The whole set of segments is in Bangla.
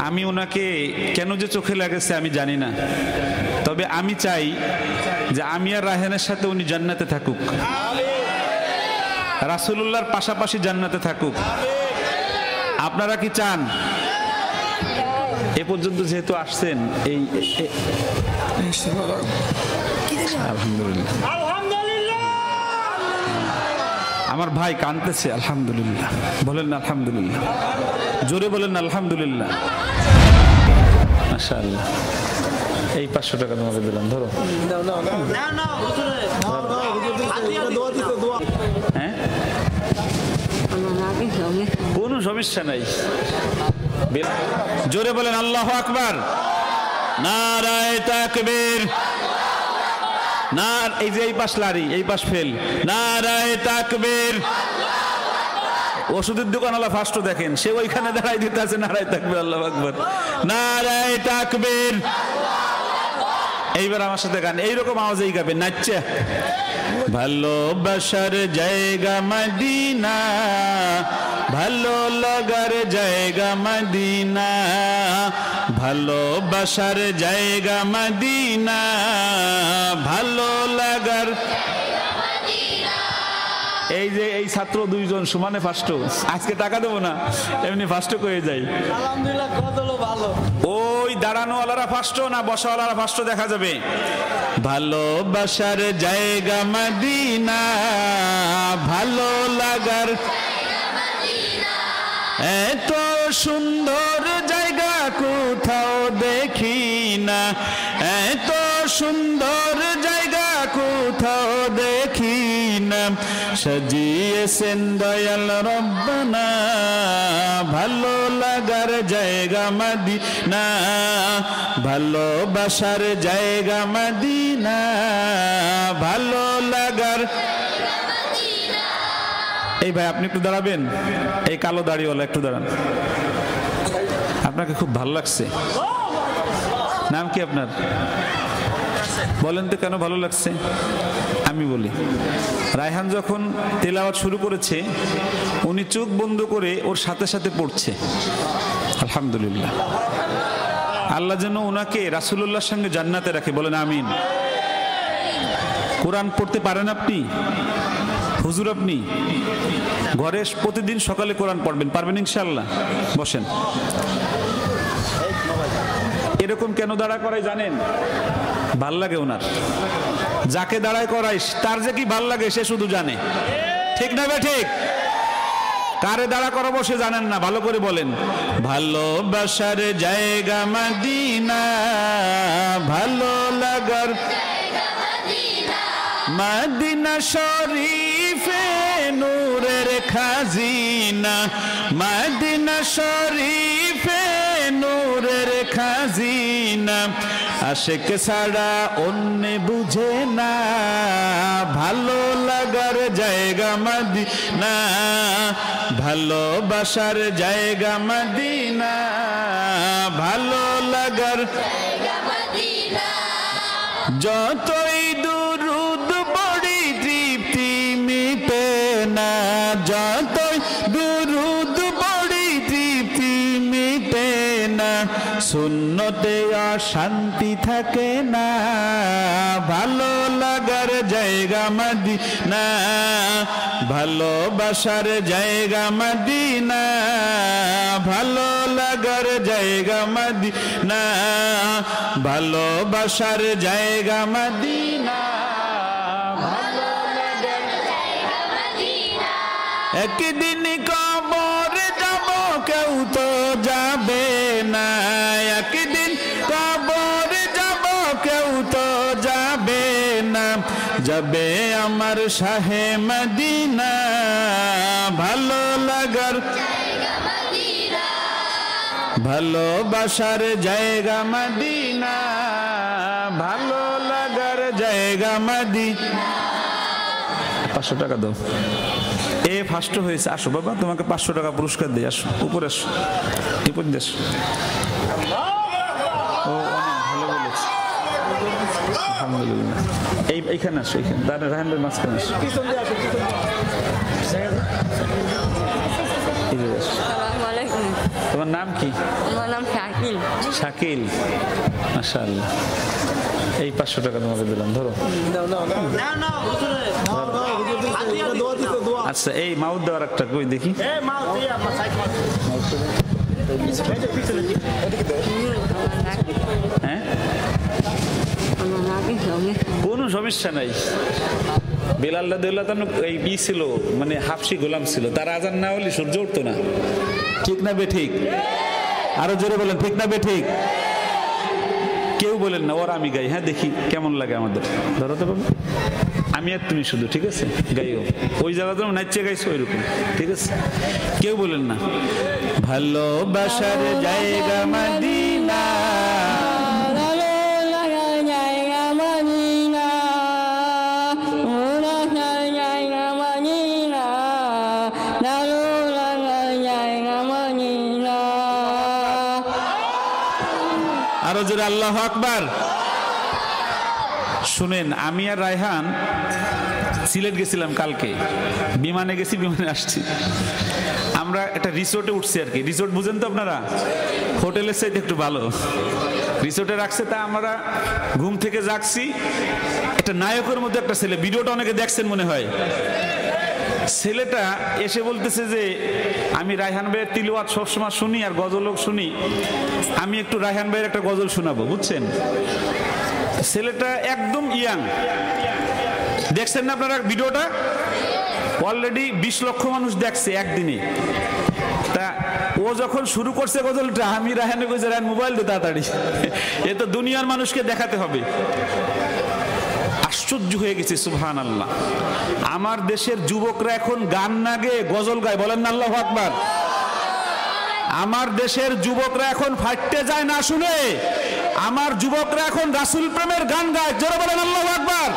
আমি ওনাকে কেন যে চোখে লাগেছে আমি জানি না, তবে আমি চাই যে আমি আর রায়হানের সাথে উনি জান্নাতে থাকুক, রাসূলুল্লাহর পাশাপাশি জান্নাতে থাকুক। আপনারা কি চান? এ পর্যন্ত যেহেতু আসছেন, এই আলহামদুলিল্লাহ, আমার ভাই কাঁদতেছে, আলহামদুলিল্লাহ বলেন না, আলহামদুলিল্লাহ জোরে বলেন না, আলহামদুলিল্লাহ। মাশাআল্লাহ, এই 500 টাকা তোমাকে দিলাম, ধরো। হ্যাঁ, কোনো সমস্যা নাই, জোরে বলেন আল্লাহু আকবার, নারায়ে তাকবীর, না এই যে এই পাশ লারি, এই পাশ ফেল, নারায়ে তাকবীর। ওষুধের দোকানওয়ালা ফার্স্ট দেখেন, সে ওইখানে দাঁড়াই দিতে আছে, নারায়ে তাকবীর, আল্লাহু আকবার, নারায়ে তাকবীর। এইবার আমার সাথে গান এইরকম আওয়াজেই গাবেন, নাচছে। ভালোবাসার জায়গা মদিনা, ভালো লাগার জায়গা মদিনা, ভালোবাসার জায়গা মদিনা, ভালো লাগার। এই যে এই ছাত্র দুইজন সমানে ফার্স্ট, আজকে টাকা দেবো না, এমনি ফার্স্ট করে যাই। আলহামদুলিল্লাহ, কত ভালো। ওই দাঁড়ানোওয়ালারা ফার্স্ট না বসাওয়ালারা ফার্স্ট দেখা যাবে। ভালোবাসার জায়গা মদিনা, ভালো লাগার, এত সুন্দর জায়গা কোথাও দেখি না, এত সুন্দর জায়গা কোথাও দেখি না, সাজিয়েছেন দয়াল রব্বানা, ভালো লাগার জায়গা মদিনা, ভালোবাসার জায়গা মদিনা, ভালো লাগার। এই ভাই আপনি একটু দাঁড়াবেন, এই কালো দাড়িওয়ালা একটু দাঁড়ান, আপনাকে খুব ভালো লাগছে। নাম কি আপনার? বলেন তো কেন ভালো লাগছে? আমি বলি, রায়হান যখন তেলাওয়াত শুরু করেছে উনি চোখ বন্ধ করে ওর সাথে সাথে পড়ছে, আলহামদুলিল্লাহ। আল্লাহ যেন ওনাকে রাসূলুল্লাহর সঙ্গে জান্নাতে রাখে, বলেন আমিন। কোরআন পড়তে পারেন আপনি? হুজুর আপনি ঘরে প্রতিদিন সকালে কোরআন পড়বেন, পারবেন ইনশাআল্লাহ? বসেন। এরকম কেন দাঁড়া করাই জানেন? ভাল লাগে ওনার, যাকে দাঁড়ায় করাইস তার যে কি ভাল লাগে সে শুধু জানে, ঠিক না বে ঠিক? কারে দাঁড়া করাবো সে জানেন না, ভালো করে বলেন। ভালোবাসার জায়গা মদিনা, ভালো লাগার মদিনা শরীফে নূরের খাজিনা, মদিনা শরীফে নূরের খাজিনা, আশিক ছাড়া অন্য বুঝে না, ভালো লাগার জায়গা মদিনা, ভালোবাসার জায়গা মদিনা, ভালো লাগার। যতই দুরুদ পড়ি তৃপ্তি মিটে না, যতই দুরুদ পড়ি তৃপ্তি মিটে না, সুন্নতে অশান্তি থাকে না, ভালো লাগার জায়গা মদিনা, ভালোবাসার জায়গা মদিনা, ভালো লাগার জায়গা মদিনা, ভালোবাসার জায়গা মদিনা, ভালো লাগার জায়গা মদিনা। একদিন কবর যাব কেউ তো যাবে না, একদিন কবর যাব কেউ তো যাবে না, যাবে আমার শাহে মদিনা, ভালো লাগার ভালোবাসার জায়গা মদিনা, ভালো লাগার জায়গা মদিনা। 500 টাকা দাও। এ ফার্স্ট হয়েছে, আসো বাবা তোমাকে 500 টাকা পুরস্কার দিই, আসো উপরে আসো, উপর দেশ। ও ভালো বলেছে, আলহামদুলিল্লাহ। এইখানে আসো, এইখানে দাঁড়া, রাহানের মাঝখানে আসো। তোমার নাম কি? আমার নাম শাহিদ। শাকিল, মাশাআল্লাহ। এই 500 টাকা তোমাকে দিলাম, ধরো। আচ্ছা, এই মাউথ দেওয়ার একটা কই দেখি। হ্যাঁ, কোনো সমস্যা নাই। বেলাল রাদিয়াল্লাহু তাআলা এই ই ছিল, মানে হাফসি গোলাম ছিল, তার আজান না হলে সূর্য উঠতো না। ঠিক না বে ঠিক? আরো জোরে বলেন, ঠিক না বে ঠিক? কেউ বলেন না, ওরা আমি গাই। হ্যাঁ, দেখি কেমন লাগে আমাদের। ধরো তো বাবা, আমি আর তুমি শুধু, ঠিক আছে? গাইও ওই জায়গাতে নাচে গাইছো ওইরকম, ঠিক আছে? কেউ বলেন না। ভালোবাসার জায়গা মদিনা, আরো জোরে আল্লাহু আকবার। শুনেন, আমি আর রায়হান সিলেট গেছিলাম কালকে, বিমানে গেছি, বিমানে আসছি। আমরা একটা রিসোর্টে উঠছি আর কি। রিসোর্ট বুঝেন তো আপনারা? হোটেলের চাইতে একটু ভালো রিসোর্টে রাখছে। তা আমরা ঘুম থেকে জাগছি, একটা নায়কের মধ্যে একটা ছেলে, ভিডিওটা অনেকে দেখছেন মনে হয়। ছেলেটা এসে বলতেছে যে আমি রায়হান ভাইয়ের তিলাওয়াত সবসময় শুনি আর গজলও শুনি, আমি একটু রায়হান ভাইয়ের একটা গজল শোনাবো, বুঝছেন? ছেলেটা একদম ইয়াং, দেখছেন না আপনারা ভিডিওটা? অলরেডি 20 লক্ষ মানুষ দেখছে একদিনে। তা ও যখন শুরু করছে গজলটা, আমি রায়হানে কইছি, রায়হান মোবাইল দে তাড়াতাড়ি, এ তো দুনিয়ার মানুষকে দেখাতে হবে। আশ্চর্য হয়ে গেছে, সুবহানাল্লাহ। আমার দেশের যুবকরা এখন গান না গেয়ে গজল গায়, বলেন না আল্লাহু আকবার। আমার দেশের যুবকরা এখন ফাটতে যায় না শুনে, আমার যুবকরা এখন রাসূল প্রেমের গান গায়, জোরে বলেন আল্লাহু আকবার।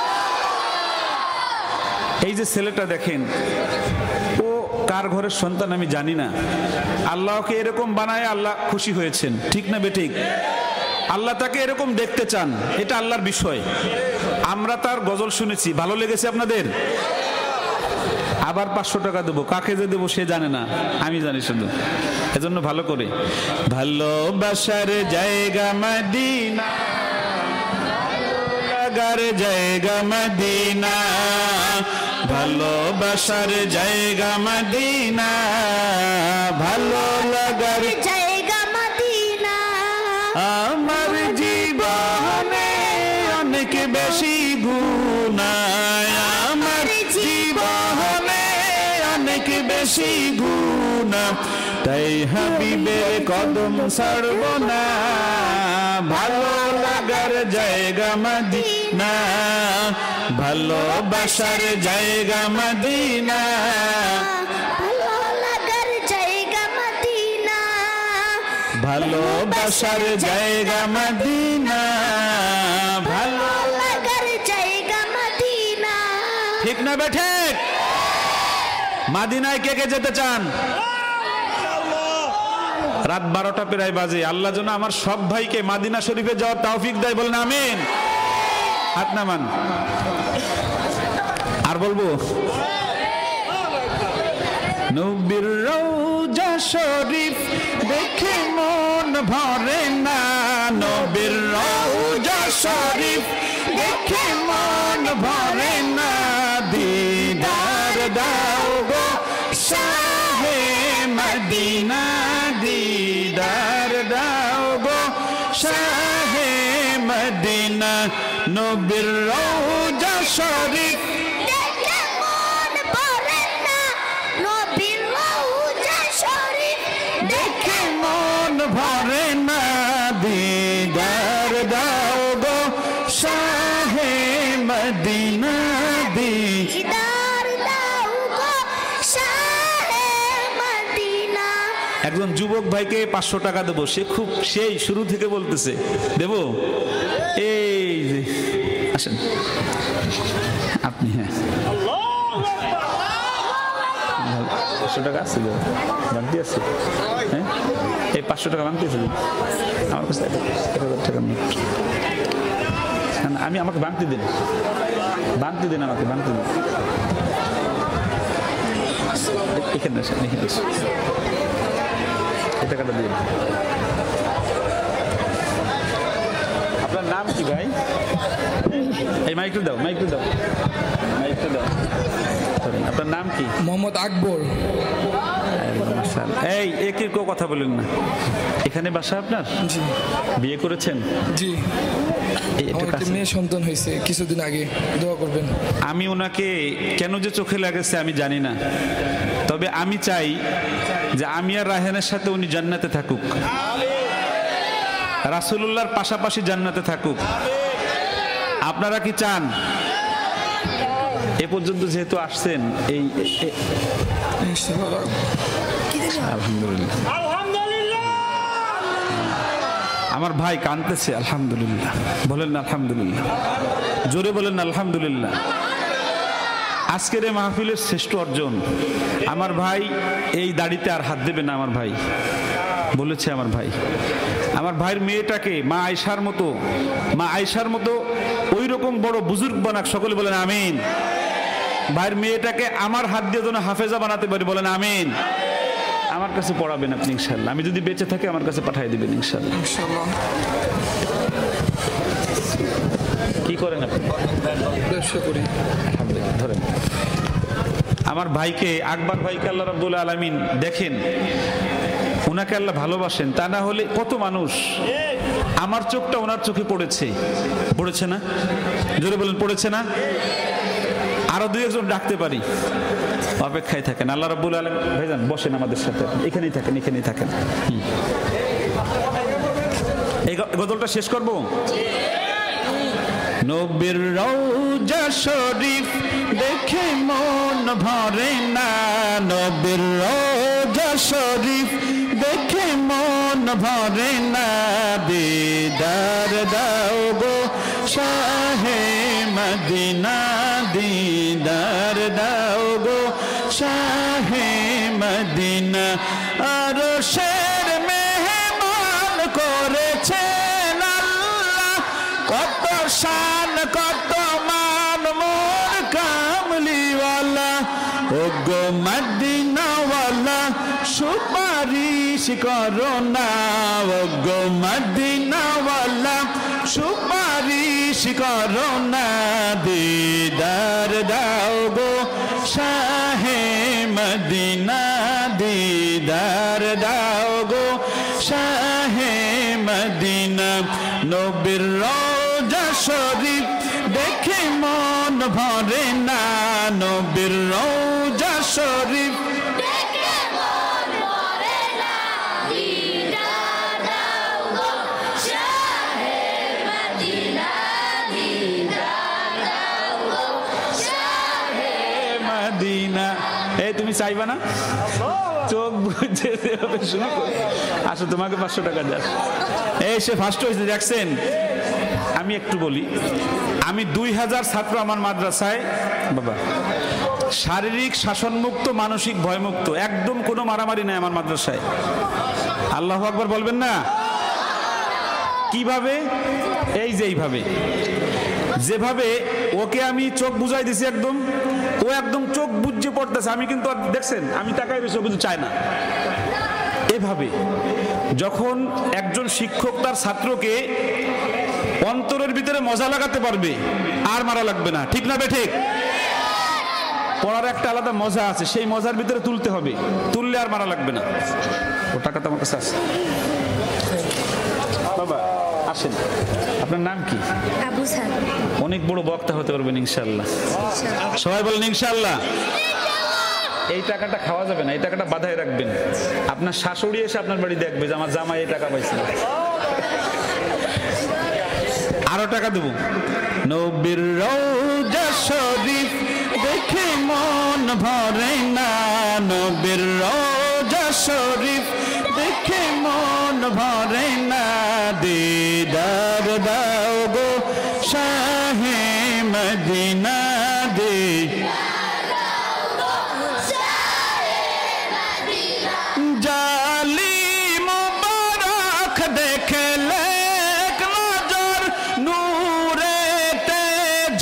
এই যে ছেলেটা দেখেন, ও কার ঘরের সন্তান আমি জানি না, আল্লাহকে এরকম বানায় আল্লাহ খুশি হয়েছেন, ঠিক না বেঠিক? আল্লাহ তাকে এরকম দেখতে চান, এটা আল্লাহর বিষয়। আমরা তার গজল শুনেছি, ভালো লেগেছে আপনাদের? আবার 500 টাকা দেবো, কাকে যে দেবো সে জানে না, আমি জানি শুধু। এজন্য ভালো করে, ভালোবাসার জায়গা মদিনা, লাগার জায়গা মদিনা, ভালোবাসার জায়গা মদিনা, ভালো লাগার জায়গা মদিনা, আমার জীবনে অনেক বেশি গুনাহ, আমার জীবনে অনেক বেশি গুনাহ, তাই হাবিবের কদম ছাড়ব না, ভালো লাগার জায়গা মদিনা, ভালোবাসার জায়গা মদিনা, ভালো লাগার জায়গা মদিনা, ভালোবাসার জায়গা মদিনা, ভালো লাগার জায়গা মদিনা। ঠিক না বেঠে? মদিনায় কে কে যেতে চান? রাত 12টা প্রায় বাজে। আল্লাহ যেন আমার সব ভাইকে মদিনা শরীফে যাওয়ার তৌফিক দেয়, বলেন আমিন। হাত নামান। আর বলবো, নবীর রওজা শরীফ দেখে মন ভরে না, নবীর রওজা শরীফ দেখে মন ভরে না, দিদার দাও গো শাহে মদিনা, দিদার দাও গো শাহে মদিনা, নবীর রওজা শরীফ দেখে মন ভরে না, নবীর রওজা শরীফ দেখে মন ভরে না, দিদার দাও গো শাহে মদিনা, দিদার দাও গো শাহে মদিনা। একজন যুবক ভাইকে 500 টাকা দেবো, সে খুব সেই শুরু থেকে বলতেছে দেবো। এই যে আসেন আপনি, হ্যাঁ 500 টাকা আছে, বাংতি আছে, হ্যাঁ এই 500 টাকা বাংতি আছে আমার কাছে, 1000 টাকা নোট। আমি, আমাকে বাংতি দিন, বাংতি দিন, আমাকে বাংতি দিন। এখানে আসেন, এখানে আসেন, এই টাকাটা দিন। নাম কি ভাই? এই মাইকটা দাও, মাইকটা দাও, মাইকটা দাও। আপনার নাম কি? মোহাম্মদ আকবর। এই একে কেউ কথা বলেন না। এখানে বাসা আপনার? জি। বিয়ে করেছেন? জি। আমার একটা মেয়ে সন্তান হয়েছে কিছুদিন আগে, দোয়া করবেন। আমি ওনাকে কেন যে চোখে লাগেছে আমি জানি না, তবে আমি চাই যে আমি আর রায়হানের সাথে উনি জান্নাতে থাকুক, রাসূলুল্লাহর পাশাপাশি জান্নাতে থাকুক। আপনারা কি চান? এ পর্যন্ত যেহেতু আসছেন, এই আলহামদুলিল্লাহ, আমার ভাই কাঁদতেছে। আলহামদুলিল্লাহ বলেন না, আলহামদুলিল্লাহ জোরে বলেন না, আলহামদুলিল্লাহ। আজকের এই মাহফিলের শ্রেষ্ঠ অর্জন। আমার ভাই এই দাড়িতে আর হাত দেবে না, আমার ভাই বলেছে। আমার ভাইয়ের মেয়েটাকে মা আয়েশার মতো ওই রকম বড় বুজুর্গ বানাক, সকলে বলেন আমিন। ভাইয়ের মেয়েটাকে আমার হাত দিয়ে যেন হাফেজা বানাতে পারি, বলেন আমিন। আমার কাছে পড়াবেন আপনি ইনশাআল্লাহ, আমি যদি বেঁচে থাকি আমার কাছে পাঠিয়ে দিবেন ইনশাআল্লাহ। কি করেন আপনি? ব্যবসা করি। আলহামদুলিল্লাহ। ধরেন আমার ভাইকে, আকবর ভাইকে আল্লাহ রাব্বুল আলামিন দেখেন, ওনাকে আল্লাহ ভালোবাসেন। তা না হলে কত মানুষ, আমার চোখটা ওনার চোখে পড়েছে না? জোরে বলেন পড়েছে না? আরো দুই একজন ডাকতে পারি, অপেক্ষায় থাকেন। আল্লাহ রাব্বুল আলামিন, ভাইজান বসেন আমাদের সাথে, এখানেই থাকেন। এই গজলটা শেষ করব। নবীর রওজা শরীফ দেখে মন ভরে না, নবীর রওজা শরীফ দেখে মন ভরে না, দিদার দাও গো শাহে মদিনা, দিদার দাও গো শাহে মদিনা। আরশের মেহমান করেছেন আল্লাহ, কত শান কত মান মোর কামলিওয়ালা। ও গো মদিনাওয়ালা সুপারিশ করো না, ও গো মদিনাওয়ালা সুপারিশ করো না, দিদার দাও গো শাহে মদিনা, দিদার দাও গো শাহে মদিনা। নবীর রওজা শরীফ দেখে মন ভরে না, নবীর রওজা শরীফ দেখে মন ভরে না, দিদার দাও গো শাহে মদিনা, দিদার দাও গো শাহে মদিনা। এই তুমি চাইবা না? চোখ বুঝে শুরু করো। আসো তোমাকে 500 টাকা দেয়। এই সে ফার্স্ট হয়েছে, দেখছেন? আমি একটু বলি, আমি 2000 ছাত্র আমার মাদ্রাসায়, বাবা শারীরিক শাসনমুক্ত, মানসিক ভয়মুক্ত, একদম কোনো মারামারি নাই আমার মাদ্রাসায়। আল্লাহু আকবার বলবেন না? কিভাবে? এই যে এইভাবে, যেভাবে ওকে আমি চোখ বুঝাই দিছি, একদম ও একদম চোখ বুঝে পড়তেছে। আমি কিন্তু দেখছেন আমি টাকায় বেশি কিছু চাই না। এভাবে যখন একজন শিক্ষক তার ছাত্রকে অন্তরের ভিতরে মজা লাগাতে পারবে, আর মারা লাগবে না, ঠিক না বে ঠিক? পড়ার একটা আলাদা মজা আছে, সেই মজার ভিতরে তুলতে হবে, তুললে আর মারা লাগবে না। ও টাকা তো আমার কাছে আছে। বাবা আসেন, আপনার নাম কি? আবু সাদ। অনেক বড় বক্তা হতে পারবেন ইনশাআল্লাহ। সবাই বলেন ইনশাআল্লাহ। এই টাকাটা খাওয়া যাবে না, এই টাকাটা বাঁধায় রাখবেন। আপনার শাশুড়ি এসে আপনার বাড়ি দেখবে যে আমার জামাই এই টাকা পাইছে। আরো টাকা দেব। নবীর রওজা শরীফ দেখে মন ভরে না, নবীর রওজা শরীফ দেখে মন ভরে না, দিদার দাও গো শাহে মদিনা, জালি মুবারক দেখলে এক নজর, নূরেতে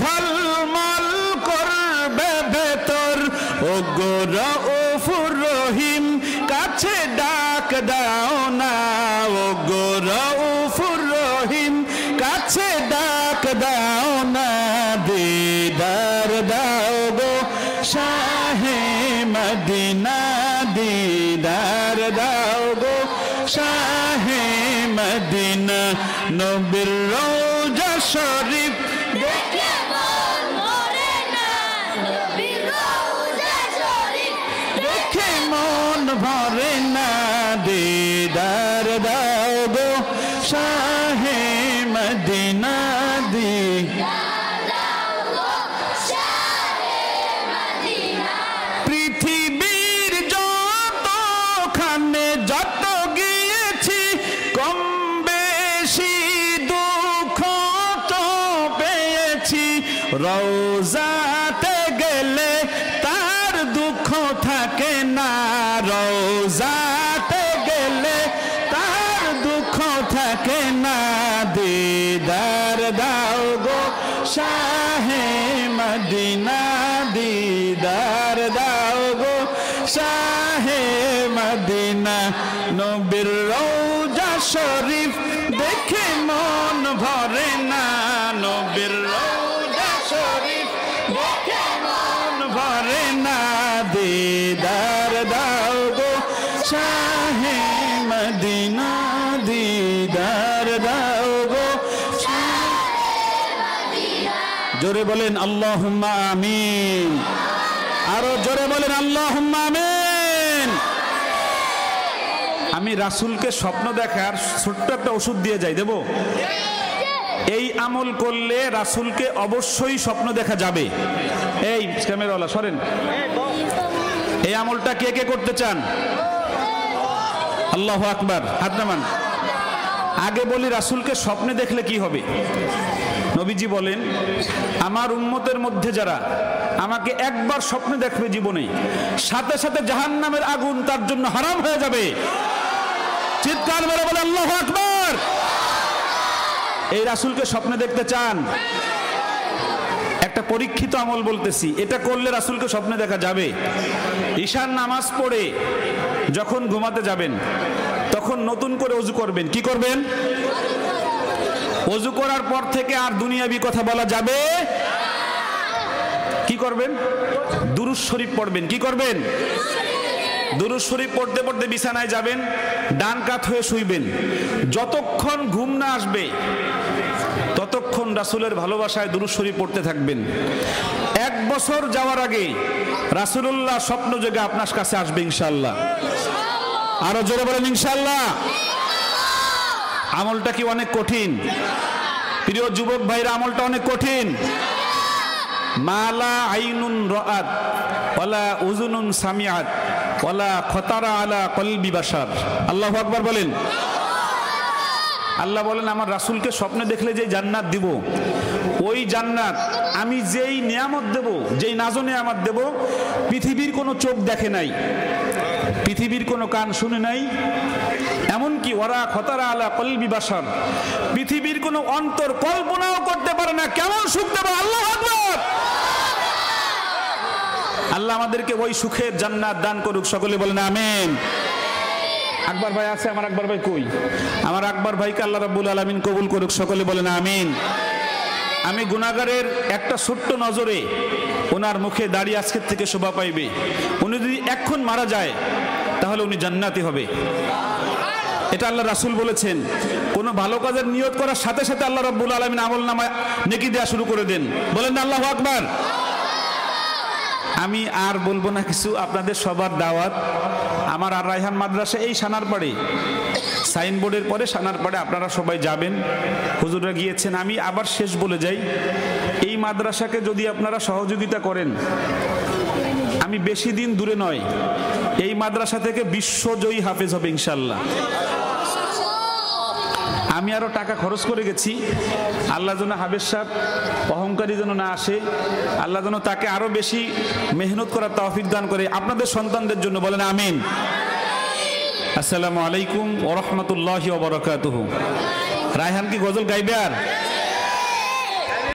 ঝলমল করবে ভেতর। ও গো রউফুর রহিম কাছে ডাক দাও না, ও গো রউফুর রহিম কাছে মদিনা নবীর রওজা শরীফ দেখে মন ভরে না নবীর রওজা শরীফ দেখে মন ভরে না দিদার দাও গো শাহে মদিনা দিদার দাও গো শাহে মদিনা পৃথিবীর যতখানে যত গিয়েছি কম বেশি দুঃখ তো পেয়েছি রওজাতে গেলে তার দুঃখ থাকে না রওজাতে গেলে তার দুঃখ থাকে না দিদার দাও গো শাহে মদিনা দিদার দাও গো শাহে মদিনা নবীর রওজা শরীফ দেখে মন ভরে না নবীর রওজা শরীফ দেখে মন ভরে না দিদার দাও গো শাহে মদিনা দিদার দাও গো জোরে বলেন আল্লাহুম্মা আমিন আরো জোরে বলেন আল্লাহুম্মা আমিন আমি রাসূলকে স্বপ্ন দেখার ছোট্ট একটা ওষুধ দিয়ে যাই দেব এই আমল করলে রাসূলকে অবশ্যই স্বপ্ন দেখা যাবে এই ক্যামেরাওয়ালা সরেন এই আমলটা কে কে করতে চান আল্লাহু আকবার হাত নামান আগে বলি রাসূলকে স্বপ্নে দেখলে কি হবে নবীজি বলেন আমার উম্মতের মধ্যে যারা আমাকে একবার স্বপ্নে দেখবে জীবনে সাথে সাথে জাহান্নামের আগুন তার জন্য হারাম হয়ে যাবে চিৎকার মেরে বলে আল্লাহু আকবার এই রাসূলকে স্বপ্নে দেখতে চান একটা পরীক্ষিত আমল বলতেছি এটা করলে রাসূলকে স্বপ্নে দেখা যাবে ঈশার নামাজ পড়ে যখন ঘুমাতে যাবেন তখন নতুন করে ওযু করবেন কি করবেন ওযু করার পর থেকে আর দুনিয়াবি কথা বলা যাবে কি করবেন দুরূদ শরীফ পড়বেন কি করবেন দুরূদ শরীফ পড়তে পড়তে বিছানায় যাবেন ডান কাত হয়ে শুইবেন যতক্ষণ ঘুম না আসবে ততক্ষণ রাসূলের ভালোবাসায় দুরূদ শরীফ পড়তে থাকবেন 1 বছর যাওয়ার আগে রাসূলুল্লাহ স্বপ্ন যোগে আপনার কাছে আসবে ইনশাআল্লাহ আরো জোরে বলেন ইনশাআল্লাহ আমলটা কি অনেক কঠিন প্রিয় যুবক ভাইরা আমলটা অনেক কঠিন মালা আইনুন রাআত ওয়ালা উযুনুন সামিআত ওয়ালা খতারা আলা কলবি বাশার আল্লাহু আকবার বলেন আল্লাহ বলেন আমার রাসূলকে স্বপ্নে দেখলে যে জান্নাত দিব ওই জান্নাত আমি যেই নিয়ামত দেব যেই নাজ নিয়ামত দেব পৃথিবীর কোনো চোখ দেখে নাই পৃথিবীর কোনো কান শুনে নাই এমনকি ওরা খতারা আলা কলবি বাশার পৃথিবীর কোনো অন্তর কল্পনাও করতে পারে না কেমন সুখ দেব আল্লাহু আকবার আল্লাহ আমাদেরকে ওই সুখের জান্নাত দান করুক সকলে বলেন আমিন আকবর ভাই আছে আমার আকবর ভাই কই আমার আকবর ভাইকে আল্লাহ রাব্বুল আলামিন কবুল করুক সকলে বলেন আমিন আমি গুনাহগারের একটা ছোট্ট নজরে ওনার মুখে দাঁড়িয়ে আজকের থেকে শোভা পাইবে উনি যদি এখন মারা যায় তাহলে উনি জান্নাতি হবে এটা আল্লাহ রাসূল বলেছেন কোন ভালো কাজের নিয়ত করার সাথে সাথে আল্লাহ রাব্বুল আলামিন আমলনামায় নেকি দেয়া শুরু করে দেন বলেন না আল্লাহু আকবার আমি আর বলবো না কিছু আপনাদের সবার দাওয়াত আমার আর রায়হান মাদ্রাসা এই সানারপাড়ে সাইনবোর্ডের পরে সানারপাড়ে আপনারা সবাই যাবেন হুজুররা গিয়েছেন আমি আবার শেষ বলে যাই এই মাদ্রাসাকে যদি আপনারা সহযোগিতা করেন আমি বেশি দিন দূরে নয় এই মাদ্রাসা থেকে বিশ্বজয়ী হাফেজ হবে ইনশাআল্লাহ আমি আরো টাকা খরচ করে গেছি আল্লাহ যেন হাফেজ সাহেব অহংকারী যেন না আসে আল্লাহ যেন তাকে আরো বেশি মেহনত করার তৌফিক দান করে আপনাদের সন্তানদের জন্য বলেন আমিন আসসালামু আলাইকুম ওয়া রাহমাতুল্লাহি ওয়া বারাকাতুহু রায়হান কি গজল গাইবে আর